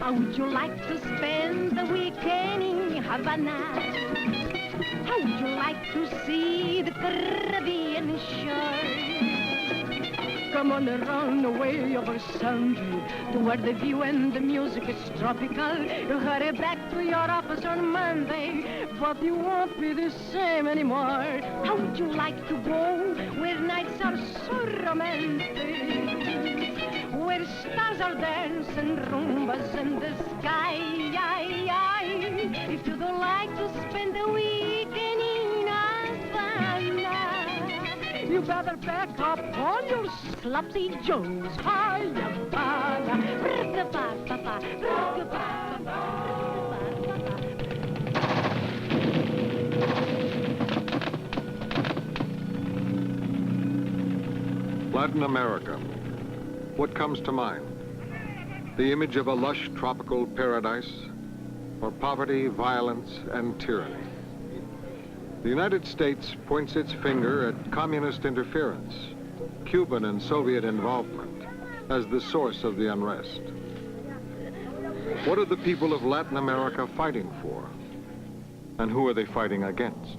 How would you like to spend the weekend in Havana? How would you like to see the Caribbean shore? Come on and run away over Sunday to where the view and the music is tropical. You hurry back to your office on Monday, but you won't be the same anymore. How would you like to go where nights are so romantic, where stars are dancing rumbas in the sky? If you don't like to spend the weekend in Havana, you better back up on your slopsy joes. Latin America. What comes to mind? The image of a lush tropical paradise, or poverty, violence, and tyranny? The United States points its finger at communist interference, Cuban and Soviet involvement as the source of the unrest. What are the people of Latin America fighting for? And who are they fighting against?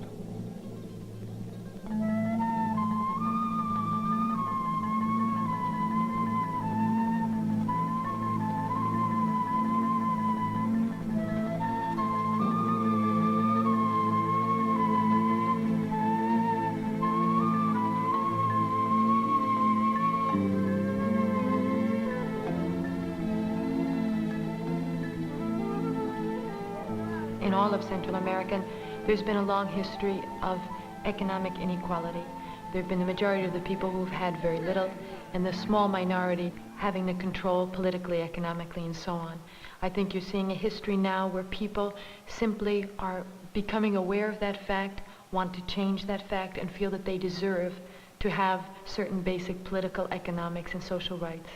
In all of Central America, there's been a long history of economic inequality. There have been the majority of the people who've had very little, and the small minority having the control politically, economically, and so on. I think you're seeing a history now where people simply are becoming aware of that fact, want to change that fact, and feel that they deserve to have certain basic political, economics, and social rights.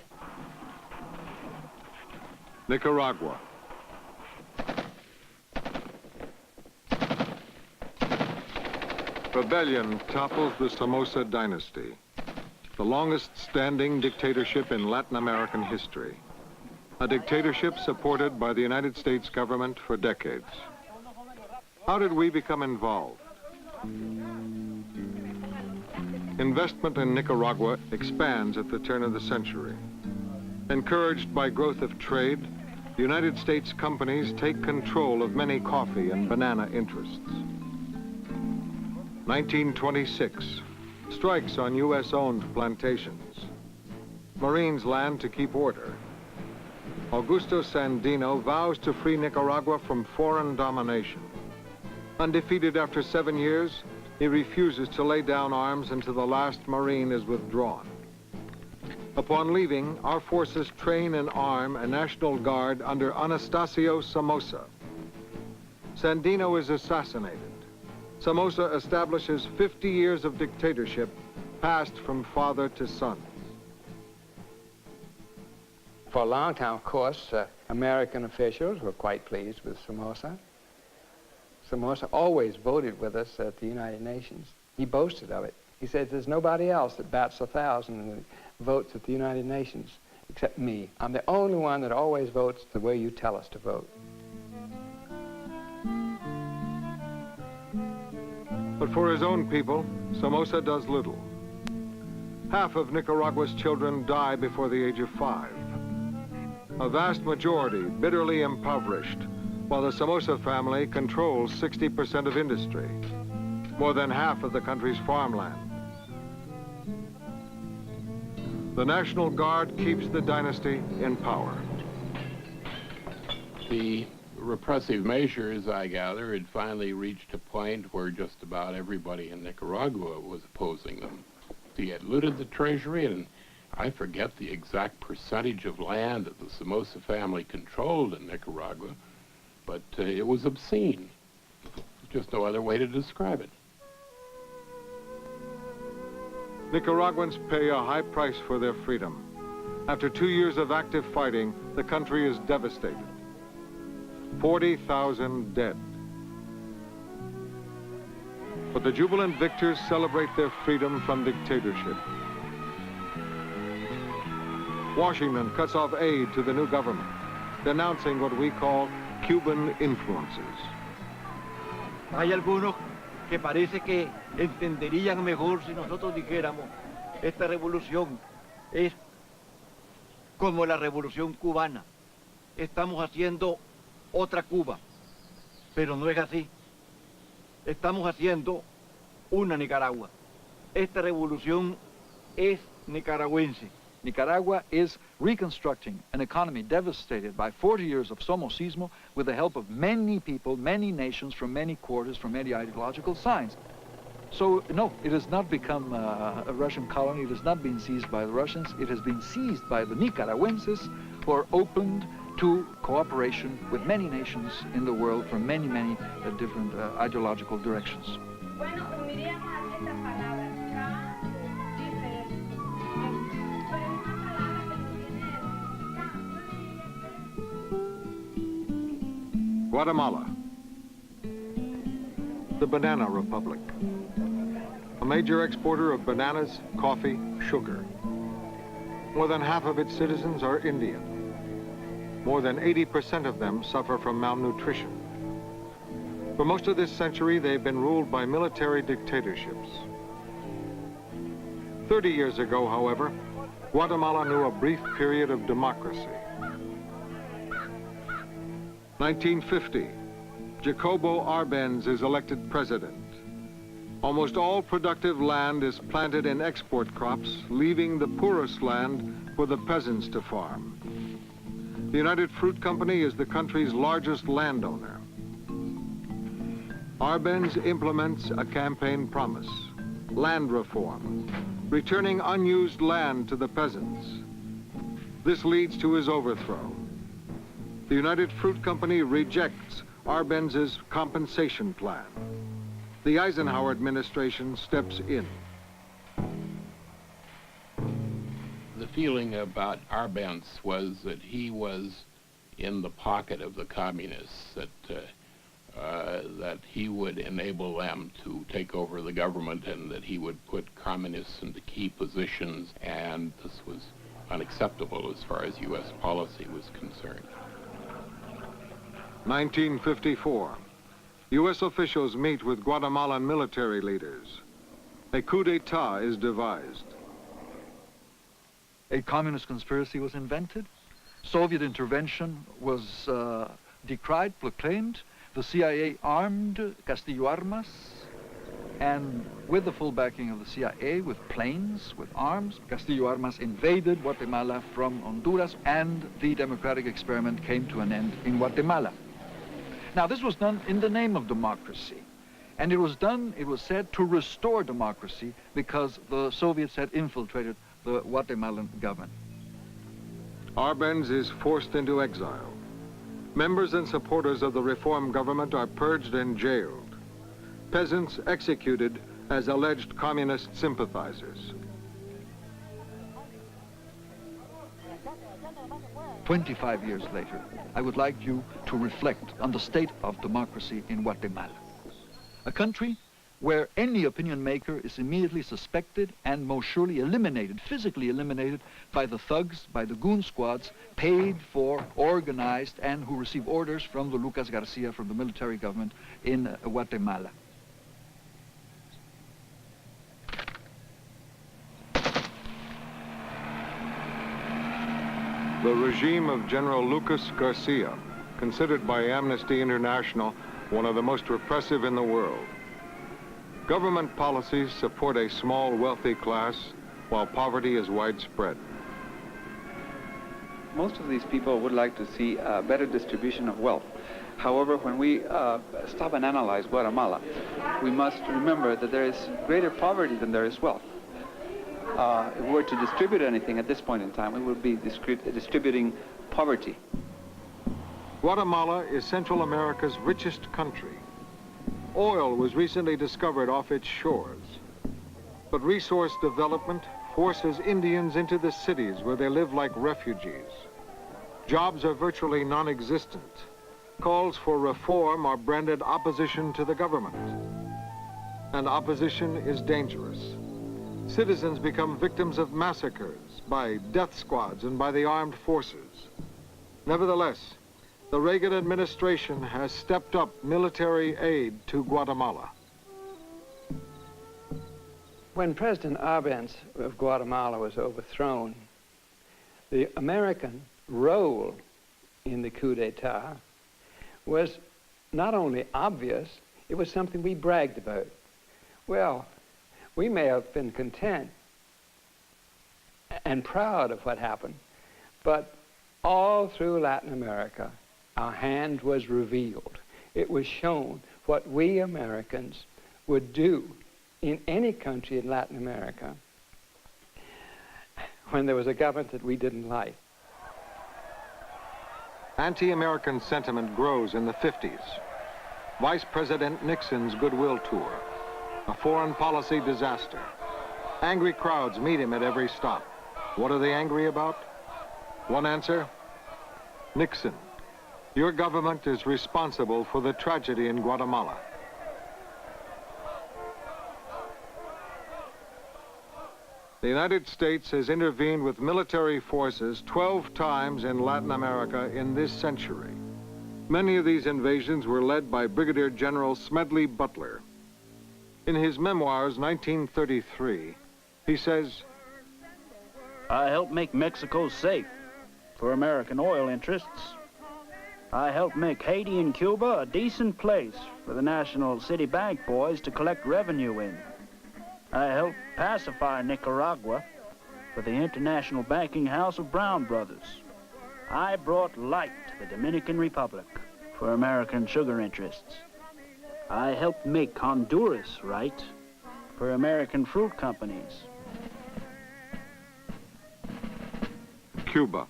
Nicaragua. Rebellion topples the Somoza dynasty, the longest-standing dictatorship in Latin American history. A dictatorship supported by the United States government for decades. How did we become involved? Investment in Nicaragua expands at the turn of the century. Encouraged by growth of trade, the United States companies take control of many coffee and banana interests. 1926, strikes on U.S.-owned plantations. Marines land to keep order. Augusto Sandino vows to free Nicaragua from foreign domination. Undefeated after 7 years, he refuses to lay down arms until the last Marine is withdrawn. Upon leaving, our forces train and arm a National Guard under ANASTASIO Somoza. Sandino is assassinated. Somoza establishes 50 years of dictatorship, passed from father to son. For a long time, of course, American officials were quite pleased with Somoza. Somoza always voted with us at the United Nations. He boasted of it. He said, there's nobody else that bats 1,000 and votes at the United Nations except me. I'm the only one that always votes the way you tell us to vote. But for his own people, Somoza does little. Half of Nicaragua's children die before the age of 5. A vast majority bitterly impoverished, while the Somoza family controls 60% of industry, more than half of the country's farmland. The National Guard keeps the dynasty in power. The repressive measures, I gather, had finally reached a point where just about everybody in Nicaragua was opposing them. He had looted the treasury, and I forget the exact percentage of land that the Somoza family controlled in Nicaragua, but it was obscene. There's just no other way to describe it. Nicaraguans pay a high price for their freedom. After 2 years of active fighting, the country is devastated. 40,000 dead. But the jubilant victors celebrate their freedom from dictatorship. Washington cuts off aid to the new government. denouncing what we call Cuban influences. Hay algunos que parece que entenderían mejor si nosotros dijéramos, esta revolución es como la revolución cubana. Estamos haciendo otra Cuba, pero no es así. Estamos haciendo una Nicaragua. Esta revolución es nicaragüense. Nicaragua is reconstructing an economy devastated by 40 years of SOMOZismo with the help of many people, many nations from many quarters, from many ideological signs. So, no, it has not become a Russian colony. It has not been seized by the Russians. It has been seized by the Nicaraguenses, who are opened to cooperation with many nations in the world from many, many different ideological directions. Bueno, uniríamos a esta palabra, Guatemala, the Banana Republic, a major exporter of bananas, coffee, sugar. More than half of its citizens are Indian. More than 80% of them suffer from malnutrition. For most of this century, they've been ruled by military dictatorships. 30 years ago, however, Guatemala knew a brief period of democracy. 1950, Jacobo Arbenz is elected president. Almost all productive land is planted in export crops, leaving the poorest land for the peasants to farm. The United Fruit Company is the country's largest landowner. Arbenz implements a campaign promise, land reform, returning unused land to the peasants. This leads to his overthrow. The United Fruit Company rejects Arbenz's compensation plan. The Eisenhower administration steps in. The feeling about Arbenz was that he was in the pocket of the communists, that he would enable them to take over the government and that he would put communists into key positions, and this was unacceptable as far as U.S. policy was concerned. 1954. U.S. officials meet with Guatemalan military leaders. A coup d'etat is devised. A communist conspiracy was invented. Soviet intervention was decried, proclaimed. The CIA armed Castillo Armas, and with the full backing of the CIA, with planes, with arms, Castillo Armas invaded Guatemala from Honduras, and the democratic experiment came to an end in Guatemala. Now, this was done in the name of democracy. And it was done, it was said, to restore democracy because the Soviets had infiltrated the Guatemalan government. Arbenz is forced into exile. Members and supporters of the reform government are purged and jailed. Peasants executed as alleged communist sympathizers. 25 years later, I would like you to reflect on the state of democracy in Guatemala. A country where any opinion maker is immediately suspected and most surely eliminated, physically eliminated, by the thugs, by the goon squads, paid for, organized, and who receive orders from the Lucas Garcia, from the military government in Guatemala. The regime of General Lucas Garcia, considered by Amnesty International one of the most repressive in the world. Government policies support a small, wealthy class, while poverty is widespread. Most of these people would like to see a better distribution of wealth. However, when we stop and analyze Guatemala, we must remember that there is greater poverty than there is wealth. If we were to distribute anything at this point in time, we would be distributing poverty. Guatemala is Central America's richest country. Oil was recently discovered off its shores. But resource development forces Indians into the cities where they live like refugees. Jobs are virtually non-existent. Calls for reform are branded opposition to the government. And opposition is dangerous. Citizens become victims of massacres by death squads and by the armed forces. Nevertheless, the Reagan administration has stepped up military aid to Guatemala. When President Arbenz of Guatemala was overthrown, the American role in the coup d'etat was not only obvious, it was something we bragged about. Well, we may have been content and proud of what happened, but all through Latin America, our hand was revealed. It was shown what we Americans would do in any country in Latin America when there was a government that we didn't like. Anti-American sentiment grows in the 50s. Vice President Nixon's goodwill tour, a foreign policy disaster. Angry crowds meet him at every stop. What are they angry about? One answer, Nixon. Your government is responsible for the tragedy in Guatemala. The United States has intervened with military forces 12 times in Latin America in this century. Many of these invasions were led by Brigadier General Smedley Butler. In his memoirs, 1933, he says, I helped make Mexico safe for American oil interests. I helped make Haiti and Cuba a decent place for the National City Bank boys to collect revenue in. I helped pacify Nicaragua for the International Banking House of Brown Brothers. I brought light to the Dominican Republic for American sugar interests. I helped make Honduras right for American fruit companies. Cuba.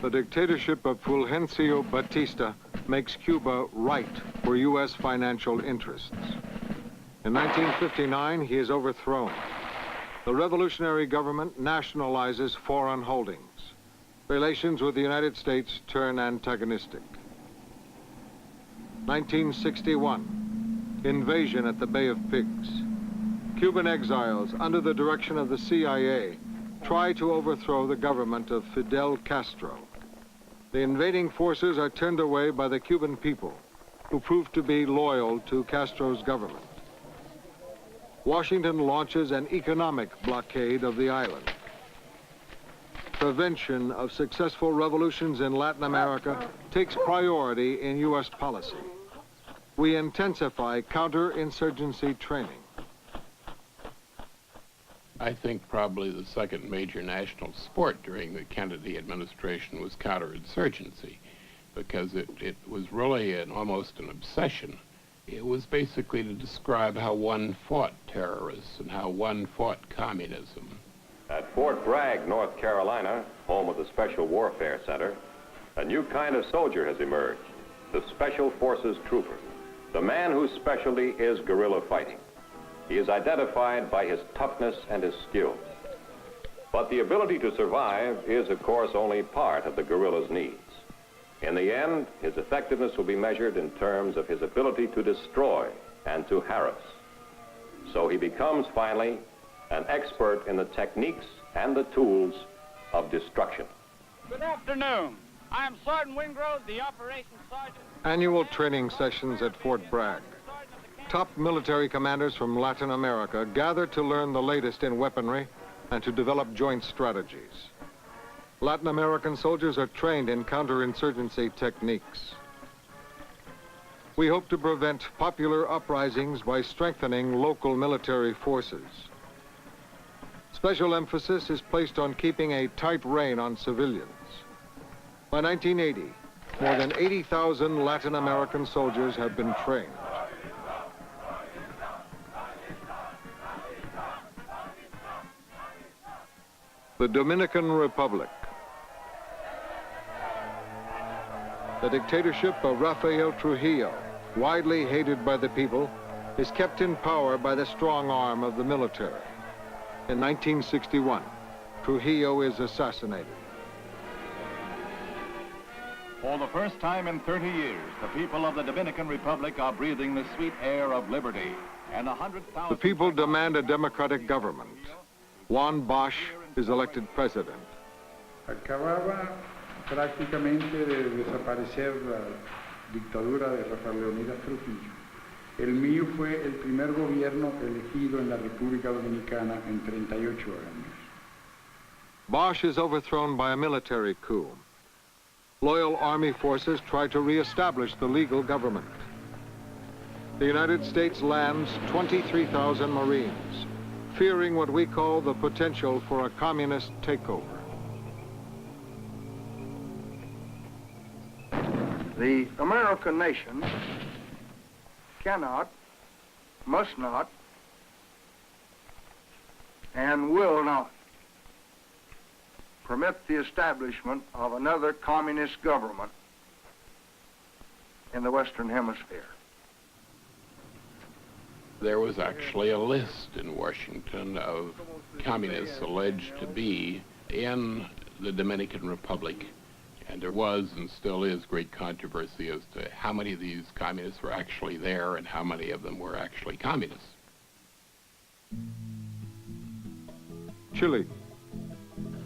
The dictatorship of Fulgencio Batista makes Cuba right for U.S. financial interests. In 1959, he is overthrown. The revolutionary government nationalizes foreign holdings. Relations with the United States turn antagonistic. 1961, invasion at the Bay of Pigs. Cuban exiles, under the direction of the CIA, try to overthrow the government of Fidel Castro. The invading forces are turned away by the Cuban people, who prove to be loyal to Castro's government. Washington launches an economic blockade of the island. Prevention of successful revolutions in Latin America takes priority in U.S. policy. We intensify counterinsurgency training. I think probably the second major national sport during the Kennedy administration was counterinsurgency, because it was really almost an obsession. It was basically to describe how one fought terrorists and how one fought communism. At Fort Bragg, North Carolina, home of the Special Warfare Center, a new kind of soldier has emerged, the Special Forces Trooper, the man whose specialty is guerrilla fighting. He is identified by his toughness and his skill. But the ability to survive is, of course, only part of the guerrilla's needs. In the end, his effectiveness will be measured in terms of his ability to destroy and to harass. So he becomes, finally, an expert in the techniques and the tools of destruction. Good afternoon. I am Sergeant Wingrove, the Operations Sergeant. Annual training sessions at Fort Bragg. Top military commanders from Latin America gather to learn the latest in weaponry and to develop joint strategies. Latin American soldiers are trained in counterinsurgency techniques. We hope to prevent popular uprisings by strengthening local military forces. Special emphasis is placed on keeping a tight rein on civilians. By 1980, more than 80,000 Latin American soldiers have been trained. The Dominican Republic. The dictatorship of Rafael Trujillo, widely hated by the people, is kept in power by the strong arm of the military. In 1961, Trujillo is assassinated. For the first time in 30 years, the people of the Dominican Republic are breathing the sweet air of liberty, and 100,000... The people demand a democratic government. Juan Bosch is elected president. Acababa prácticamente de desaparecer la dictadura de Rafael Leónidas Trujillo. El mío fue el primer gobierno elegido en la República Dominicana en 38 años. Bosch is overthrown by a military coup. Loyal army forces try to re-establish the legal government. The United States lands 23,000 Marines, fearing what we call the potential for a communist takeover. The American nation cannot, must not, and will not permit the establishment of another communist government in the Western Hemisphere. There was actually a list in Washington of communists alleged to be in the Dominican Republic. And there was and still is great controversy as to how many of these communists were actually there and how many of them were actually communists. Chile,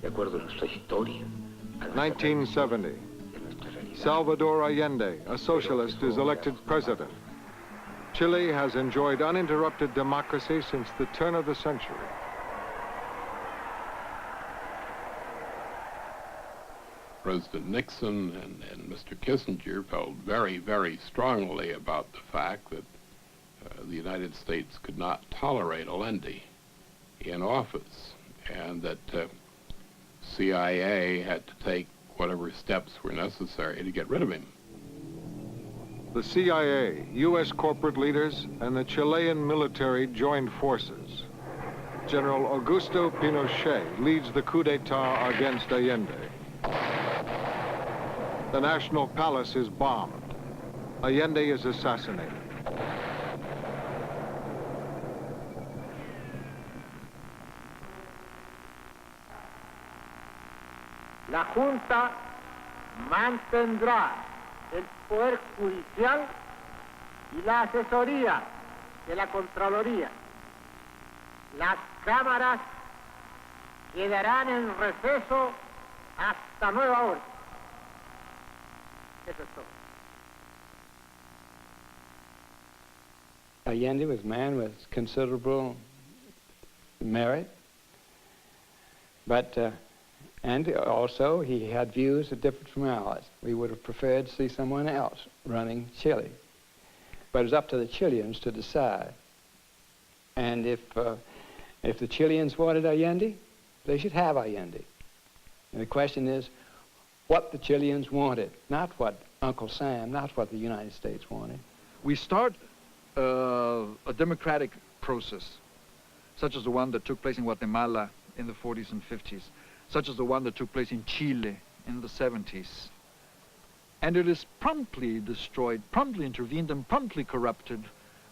1970. Salvador Allende, a socialist, is elected president. Chile has enjoyed uninterrupted democracy since the turn of the century. President Nixon and Mr. Kissinger felt very, very strongly about the fact that the United States could not tolerate Allende in office, and that CIA had to take whatever steps were necessary to get rid of him. The CIA, U.S. corporate leaders, and the Chilean military joined forces. General Augusto Pinochet leads the coup d'etat against Allende. The National Palace is bombed. Allende is assassinated. La Junta mantendrá el poder judicial y la asesoría de la Contraloría. Las cámaras quedarán en receso hasta nueva orden. Eso es todo. Allende was a man with considerable merit, but and also he had views that differed from ours. We would have preferred to see someone else running Chile, but it's up to the Chileans to decide. And if the Chileans wanted Allende, they should have Allende. And the question is what the Chileans wanted, not what Uncle Sam, not what the United States wanted. We start a democratic process, such as the one that took place in Guatemala in the 40s and 50s, such as the one that took place in Chile in the 70s. And it is promptly destroyed, promptly intervened, and promptly corrupted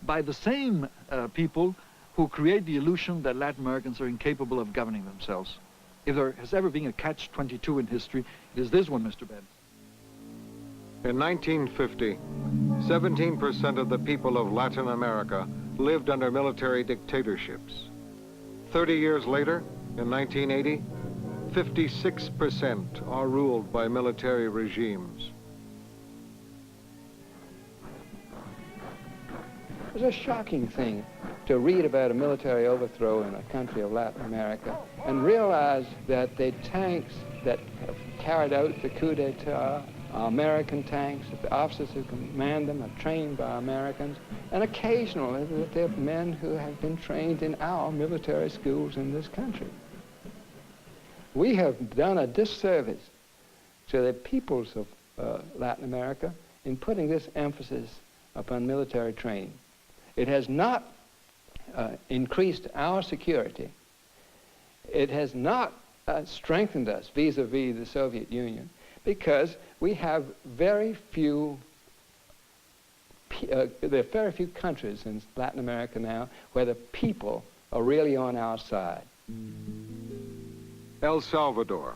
by the same people who create the illusion that Latin Americans are incapable of governing themselves. If there has ever been a catch-22 in history, it is this one, Mr. Benz. In 1950, 17% of the people of Latin America lived under military dictatorships. 30 years later, in 1980, 56% are ruled by military regimes. It was a shocking thing to read about a military overthrow in a country of Latin America and realize that the tanks that carried out the coup d'etat are American tanks, that the officers who command them are trained by Americans, and occasionally that they're men who have been trained in our military schools in this country. We have done a disservice to the peoples of Latin America in putting this emphasis upon military training. It has not increased our security. It has not strengthened us vis-a-vis the Soviet Union because we have very few, there are very few countries in Latin America now where the people are really on our side. El Salvador.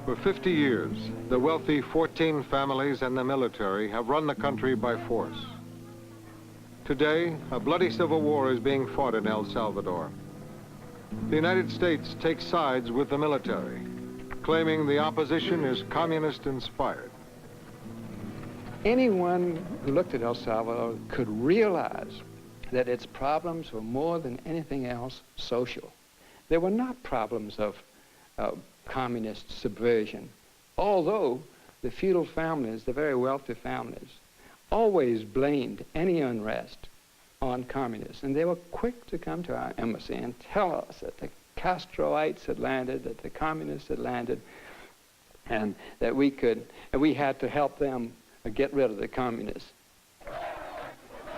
For 50 years, the wealthy 14 families and the military have run the country by force. Today, a bloody civil war is being fought in El Salvador. The United States takes sides with the military, claiming the opposition is communist-inspired. Anyone who looked at El Salvador could realize that its problems were more than anything else social. They were not problems of communist subversion, although the feudal families, the very wealthy families, always blamed any unrest on communists. And they were quick to come to our embassy and tell us that the Castroites had landed, that the communists had landed, and that we had to help them get rid of the communists.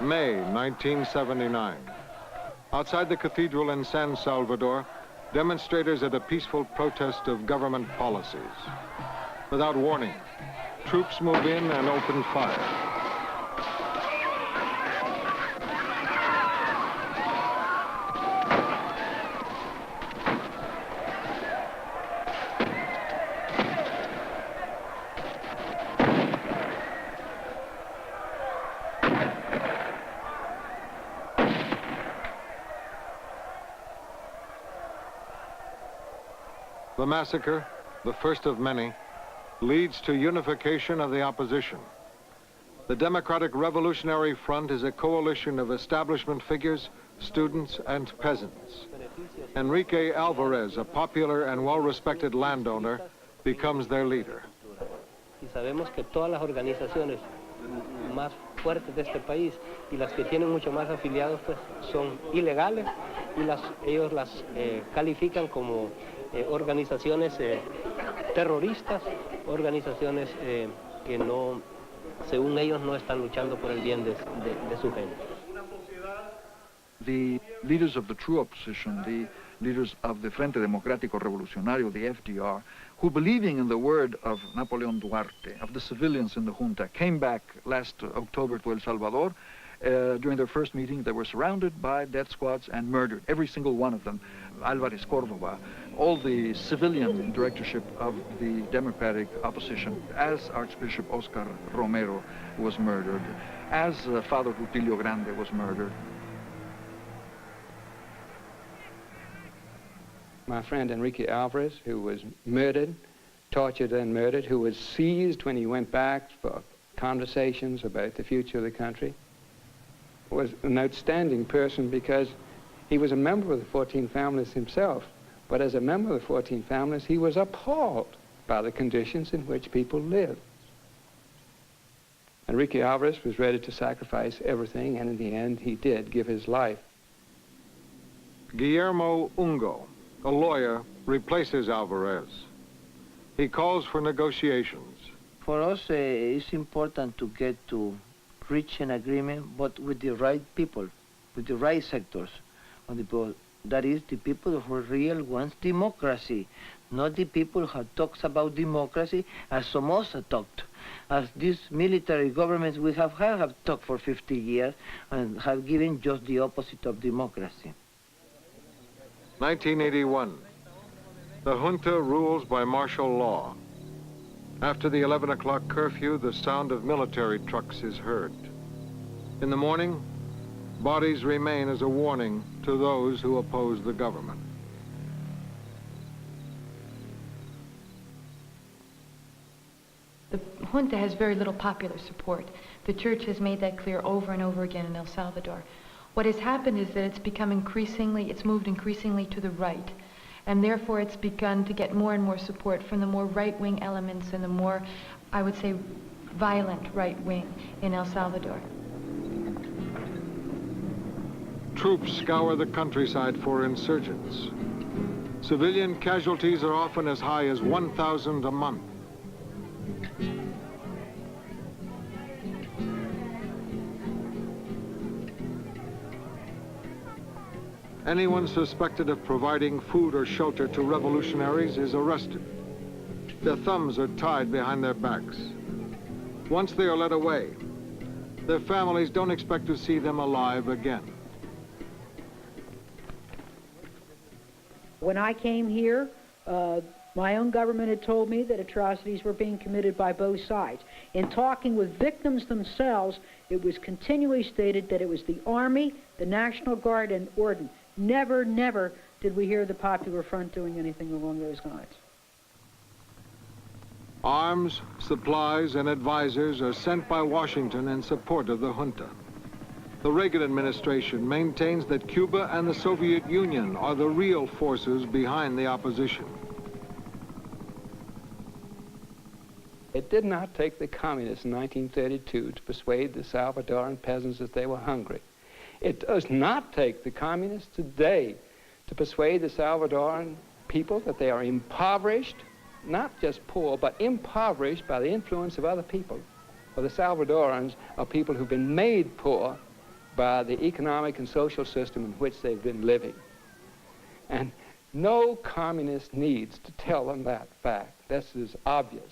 May 1979. Outside the cathedral in San Salvador, demonstrators at a peaceful protest of government policies. Without warning, troops move in and open fire. The massacre, the first of many, leads to unification of the opposition. The Democratic Revolutionary Front is a coalition of establishment figures, students, and peasants. Enrique Alvarez, a popular and well-respected landowner, becomes their leader. Y sabemos que todas las organizaciones más fuertes de este país y las que tienen mucho más afiliados pues son ilegales y ellos las califican como organizaciones terroristas, organizaciones que no, según ellos, no están luchando por el bien de su gente. The leaders of the true opposition, the leaders of the Frente Democrático Revolucionario, the FDR, who, believing in the word of Napoleon Duarte, of the civilians in the junta, came back last October to El Salvador. During their first meeting, they were surrounded by death squads and murdered, every single one of them. Álvarez Córdoba, all the civilian directorship of the Democratic opposition, as Archbishop Oscar Romero was murdered, as Father Rutilio Grande was murdered. My friend Enrique Alvarez, who was murdered, tortured and murdered, who was seized when he went back for conversations about the future of the country, was an outstanding person because he was a member of the 14 families himself. But as a member of the 14 families, he was appalled by the conditions in which people lived. Enrique Alvarez was ready to sacrifice everything, and in the end, he did give his life. Guillermo Ungo, a lawyer, replaces Alvarez. He calls for negotiations. For us, it's important to get to reach an agreement, but with the right people, with the right sectors. That is, the people who really want democracy, not the people who talks about democracy as Somoza talked, as these military governments we have talked for 50 years and have given just the opposite of democracy. 1981. The junta rules by martial law. After the 11 o'clock curfew, the sound of military trucks is heard. In the morning, bodies remain as a warning to those who oppose the government. The junta has very little popular support. The church has made that clear over and over again in El Salvador. What has happened is that it's moved increasingly to the right, and therefore it's begun to get more and more support from the more right-wing elements and the more, I would say, violent right wing in El Salvador. Troops scour the countryside for insurgents. Civilian casualties are often as high as 1,000 a month. Anyone suspected of providing food or shelter to revolutionaries is arrested. Their thumbs are tied behind their backs. Once they are led away, their families don't expect to see them alive again. When I came here, my own government had told me that atrocities were being committed by both sides. In talking with victims themselves, it was continually stated that it was the Army, the National Guard, and Orden. Never, never did we hear the Popular Front doing anything along those lines? Arms, supplies, and advisors are sent by Washington in support of the junta. The Reagan administration maintains that Cuba and the Soviet Union are the real forces behind the opposition. It did not take the communists in 1932 to persuade the Salvadoran peasants that they were hungry. It does not take the communists today to persuade the Salvadoran people that they are impoverished, not just poor, but impoverished by the influence of other people. For the Salvadorans are people who've been made poor by the economic and social system in which they've been living. And no communist needs to tell them that fact. This is obvious.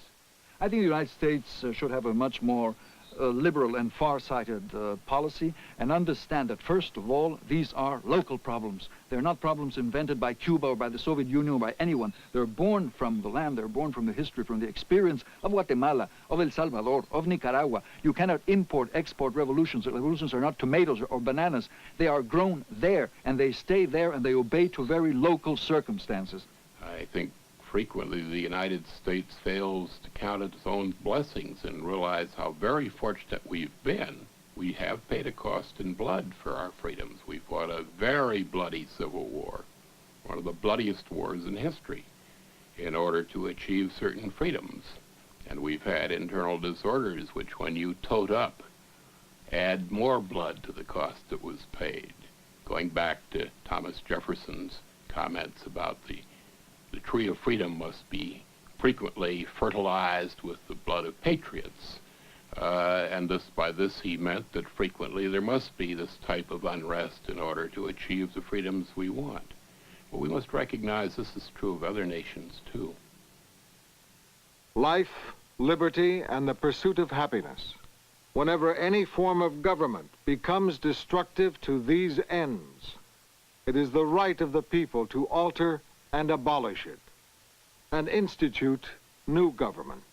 I think the United States should have a much more liberal and far-sighted policy and understand that, first of all, these are local problems. They're not problems invented by Cuba or by the Soviet Union or by anyone. They're born from the land, they're born from the history, from the experience of Guatemala, of El Salvador, of Nicaragua. You cannot import, export revolutions. Revolutions are not tomatoes or bananas. They are grown there, and they stay there, and they obey to very local circumstances. I think frequently the United States fails to count its own blessings and realize how very fortunate we've been. We have paid a cost in blood for our freedoms. We fought a very bloody civil war, one of the bloodiest wars in history, in order to achieve certain freedoms. And we've had internal disorders which, when you tote up, add more blood to the cost that was paid. Going back to Thomas Jefferson's comments about the tree of freedom must be frequently fertilized with the blood of patriots. And by this he meant that frequently there must be this type of unrest in order to achieve the freedoms we want. But we must recognize this is true of other nations too. Life, liberty, and the pursuit of happiness. Whenever any form of government becomes destructive to these ends, it is the right of the people to alter and abolish it, and institute new government.